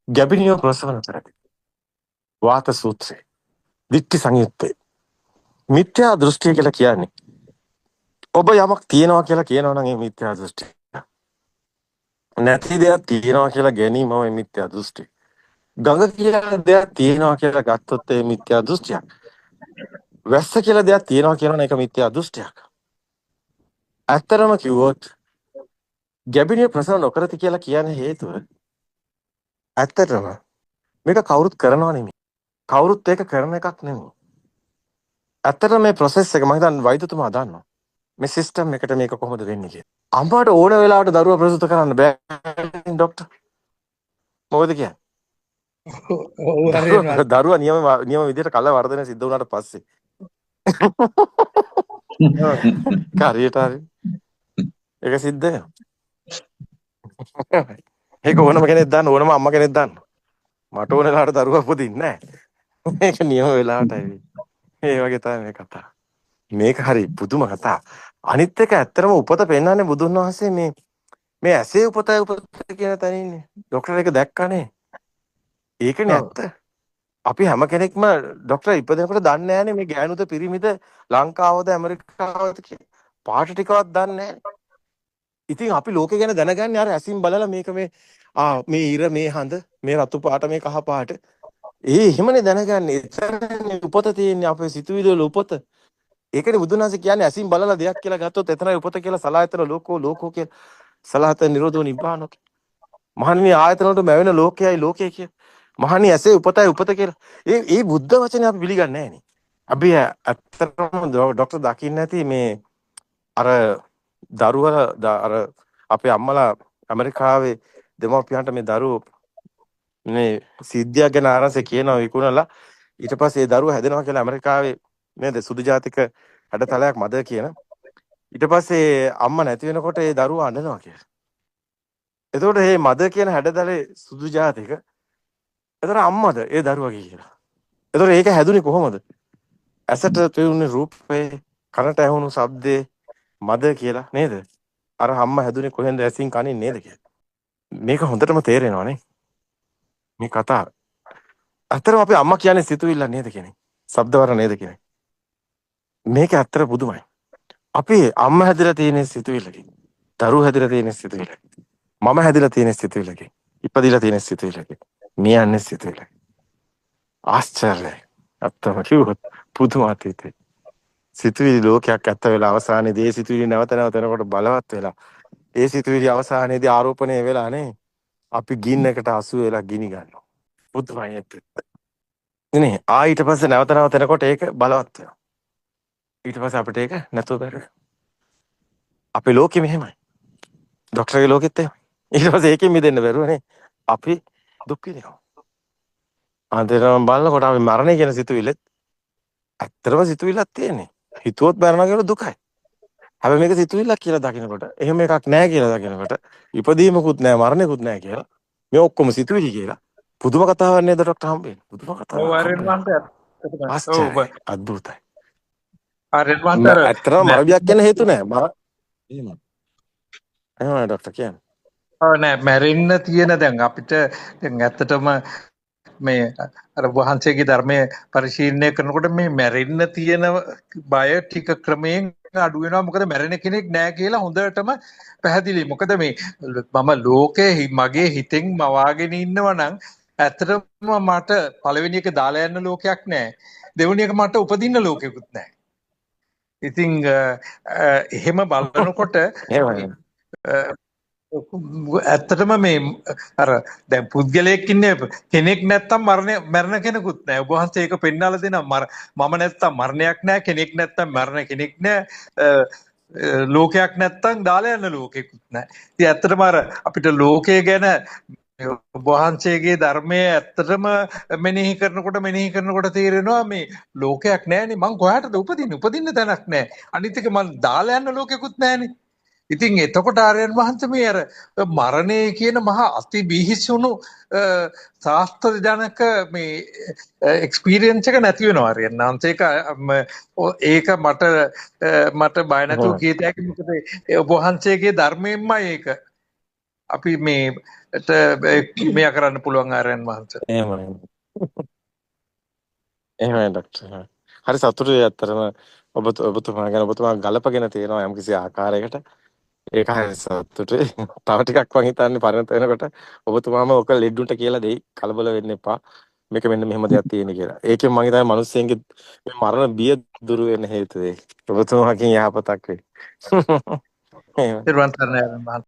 ගැබිනියෝ ප්‍රසවන කරති. වාත සූත්‍රය. දිට්ඨි සංයුත්තේ. මිත්‍යා දෘෂ්ටිය කියලා කියන්නේ. ඔබ යමක් තියනවා කියලා කියනවා නම් ඒ මිත්‍යා දෘෂ්ටිය. නැති දෙයක් තියනවා කියලා ගැනීමම මිත්‍යා දෘෂ්ටිය. ගඟ කියලා දෙයක් තියනවා කියලා ගත්තොත් ඒ මිත්‍යා දෘෂ්ටියක්. වැස්ස කියලා දෙයක් තියනවා කියනවනේ ඒක මිත්‍යා දෘෂ්ටියක්. ඇත්තරම කිව්වොත් ගැබිනිය ප්‍රසව නොකරති කියලා කියන්නේ හේතුව ඇත්තටම මේක කවුරුත් කරනවා නෙමෙයි. කවුරුත් ඒක කරන එකක් නෙමෙයි. ඇත්තටම මේ process එක මම හිතන්නේ වෛද්‍යතුමා දන්නවා. මේ සිස්ටම් එකට මේක කොහොමද වෙන්නේ කියලා. අම්මාට ඕන වෙලාවට දරුවා ප්‍රසූත කරන්න බෑ ડોක්ටර්. මොකද කියන්නේ? ඔව් හරියන දරුවා නියම විදිහට කල වර්ධනය සිද්ධ වුණාට පස්සේ. කාරියට හරි. ඒක සිද්ධ වෙනවා. ඒක ඕනම කෙනෙක් දාන්න ඕනම අම්මා කෙනෙක් දාන්න. මට ඕන වෙලාවට දරුවා උපදින්නේ නැහැ. මේක නියම වෙලාවටයි. ඒ වගේ තමයි මේ කතාව. මේක හරි පුදුම කතාව. අනිත් එක ඇත්තටම උපත පෙන්වන්නේ බුදුන් වහන්සේ මේ ඇසේ උපතයි උපත කියන තැනින්නේ. ડોක්ටර් එක දැක්කනේ. ඒකනේ ඇත්ත. අපි හැම කෙනෙක්ම ડોක්ටර් ඉපදෙනකොට දන්නේ නැහනේ මේ ගෑනුද පිරිමිද ලංකාවද ඇමරිකාවද කියලා. පාට ටිකවත් දන්නේ නැහැ. ඉතින් අපි ලෝකේ ගැන දැනගන්නේ අර ඇසින් බලලා මේක මේ ඉර මේ හඳ මේ රතු පාට මේ කහ පාට එහෙමනේ දැනගන්නේ. එතනනේ උපත තියෙන්නේ අපේ සිතුවිලි වල උපත. ඒකනේ බුදුන් වහන්සේ කියන්නේ ඇසින් බලලා දෙයක් කියලා ගත්තොත් එතනයි උපත කියලා සලායතන ලෝකෝ කියලා සලායතන නිරෝධෝ නිබ්බානෝ. මහණෙනි ආයතන වලට මැවෙන ලෝකයයි ලෝකය කිය. මහණෙනි ඇසේ උපතයි උපත කියලා. ඒ බුද්ධ වචනේ අපි පිළිගන්නේ නැහැ නේ. අපි ඇත්තටම ડોක්ටර් දකින්න ඇති මේ අර දරුවා අර අපේ අම්මලා ඇමරිකාවේ දෙමව්පියන්ට මේ දරුවෝ මේ සිද්ධියක් ගැන ආරංශය කියනවා විකුණලා ඊට පස්සේ ඒ දරුවා හැදෙනවා කියලා ඇමරිකාවේ නේද සුදු ජාතික හැඩතලයක් මද කියන ඊට පස්සේ අම්මා නැති වෙනකොට ඒ දරුවා අඬනවා කියලා. එතකොට මේ මද කියන හැඩතලේ සුදු ජාතික එතකොට අම්මද ඒ දරුවාගේ කියලා. එතකොට ඒක හැදුනේ කොහොමද? ඇසට පෙනුනේ රූපේ කනට ඇහුණු ශබ්දේ මද කියලා නේද? අර අම්මා හැදුනේ කොහෙන්ද ඇසින් කනින් නේද කියලා. මේක හොඳටම තේරෙනවා නේ. මේ කතාව. අතරම අපේ අම්මා කියන්නේ සිතුවිල්ල නේද කියන්නේ. ශබ්දවර නේද කියන්නේ. මේක ඇත්තට පුදුමයි. අපි අම්මා හැදිලා තියෙන සිතුවිල්ලකින්. දරුවෝ හැදිලා තියෙන සිතුවිල්ලකින්. මම හැදිලා තියෙන සිතුවිල්ලකින්. ඉපදිලා තියෙන සිතුවිල්ලකින්. මේ යන්නේ සිතුවිල්ලකින්. ආශ්චර්යයි. අත්තම කිව්වොත් පුදුමාතීතේ. සිතුවිලි ලෝකයක් ඇත්ත වෙලා අවසානයේදී ඒ සිතුවිලි නැවත නැවත එනකොට බලවත් වෙලා ඒ සිතුවිලි අවසානයේදී ආරෝපණය වෙලා නේ අපි ගින්නකට අසු වෙලා ගිනි ගන්නවා. පුදුමයි ඇත්ත. නේ ඊට පස්සේ නැවත නැවත එනකොට ඒක බලවත් වෙනවා. ඊට පස්සේ අපිට ඒක නැතුව බැහැ. අපේ ලෝකෙ මෙහෙමයි. ડોක්ටර්ගේ ලෝකෙත් එහෙමයි. ඊට පස්සේ ඒකෙන් මිදෙන්න බැරුවනේ. අපි දුක් විඳිනවා. අන්තිමට බලනකොට අපි මරණය කියන සිතුවිල්ලෙත් ඇත්තටම සිතුවිල්ලක් තියෙන්නේ. හිතුවොත් මරණ කියන දුකයි. හැබැයි මේක සිතුවිල්ලක් කියලා දකිනකොට එහෙම එකක් නැහැ කියලා දකිනකොට ඉපදීමකුත් නැහැ මරණයකුත් නැහැ කියලා මේ ඔක්කොම සිතුවිලි කියලා පුදුම කතාවක් නේද ડોක්ටර් හම්බෙන්නේ. පුදුම කතාවක්. ඔව් හරියන මන්ට. ආශ්චර්යයි. අద్භූතයි. හරියන මන්ට. ඇත්තටම මරබියක් කියන හේතු නැහැ. එහෙමයි. එහෙමයි ડોක්ටර් කියන්නේ. ඔව් නෑ මැරෙන්න තියෙන දැන් අපිට දැන් ඇත්තටම මේ අර වහන්සේගේ ධර්මයේ පරිශීලනය කරනකොට මේ මැරෙන්න තියෙන බය ටික ක්‍රමයෙන් අඩු වෙනවා. මොකද මැරෙන කෙනෙක් නෑ කියලා හොඳටම පැහැදිලි. මොකද මේ මම ලෝකේ මගේ හිතෙන් මවාගෙන ඉන්නවා නම් ඇත්තටම මට පළවෙනි එක දාලා යන්න ලෝකයක් නෑ. දෙවෙනි එක මට උපදින්න ලෝකෙකුත් නෑ. ඉතින් එහෙම බලනකොට ඇත්තටම මේ අර දැන් පුද්ගලයෙක් ඉන්නේ කෙනෙක් නැත්තම් මරණ කෙනෙකුත් නැහැ. ඔබ වහන්සේ ඒක පෙන්වලා දෙනවා. මම නැත්තම් මරණයක් නැහැ, කෙනෙක් නැත්තම් මරණ කෙනෙක් නැහැ. ලෝකයක් නැත්තම් දාලා යන ලෝකෙකුත් නැහැ. ඉතින් ඇත්තටම අර අපිට ලෝකය ගැන ඔබ වහන්සේගේ ධර්මයේ ඇත්තටම මෙනෙහි කරනකොට තේරෙනවා මේ ලෝකයක් නැහැනේ. මං කොහාටද උපදින්න තැනක් නැහැ. අනිත් එක මං දාලා යන ලෝකෙකුත් නැහැනේ. ඉතින් එතකොට ආර්යයන් වහන්සේ මේ අර මරණය කියන මහා අති බිහිසුණු ශාස්ත්‍රජනක මේ එක්ස්පීරියන්ස් එක නැති වෙනවා ආර්යයන් වහන්සේ. ඒක මට බය නැතුව කියත හැකි. මොකද ඔබ වහන්සේගේ ධර්මයෙන්මයි ඒක අපි මේ මෙයා කරන්න පුළුවන් ආරයන් වහන්සේ. එහෙමයි. එහෙමයි ඩොක්ටර්. හරි සතුටුයි ඇත්තටම ඔබතුමා ගැන ඔබතුමා ගලපගෙන තියෙනවා යම්කිසි ආකාරයකට. ඒක හරි සතුටුයි. තව ටිකක් මං හිතන්නේ පරිණත වෙනකොට ඔබතුමාම ඔක ලෙඩුන්ට කියලා දෙයි. කලබල වෙන්න එපා. මේක මෙන්න මෙහෙම දෙයක් තියෙන කියලා. ඒකෙන් මං හිතන්නේ මිනිස්සුන්ගේ මේ මරණ බිය දුරු වෙන්න හේතු වෙයි. ඔබතුමාගෙන් යහපතක් වෙයි. එහෙම. නිර්වාණ සරණයි ආරයන් වහන්සේ.